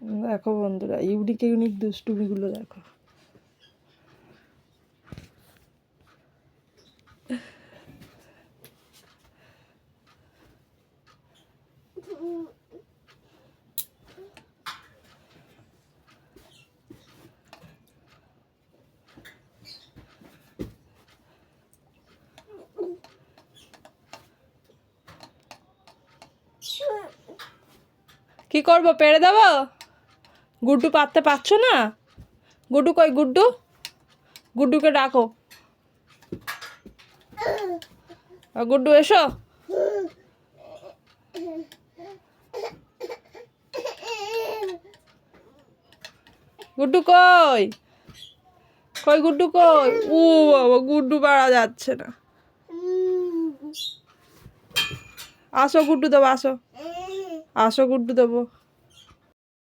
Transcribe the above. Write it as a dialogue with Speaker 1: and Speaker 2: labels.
Speaker 1: দেখো বন্ধুরা, unique unique দুষ্টুমিগুলো দেখো। কি করবো, পেড়ে দেবো? গুড্ডু পাততে পারছো না? গুড্ডু কই? গুড্ডু, গুড্ডুকে ডাকো। গুড্ডু এসো। গুড্ডু কই? কই গুড্ডু কই? ও বাবা, গুড্ডু পারা যাচ্ছে না। আসো গুড্ডু দেবো, আসো আসো গুড্ডু দেবো।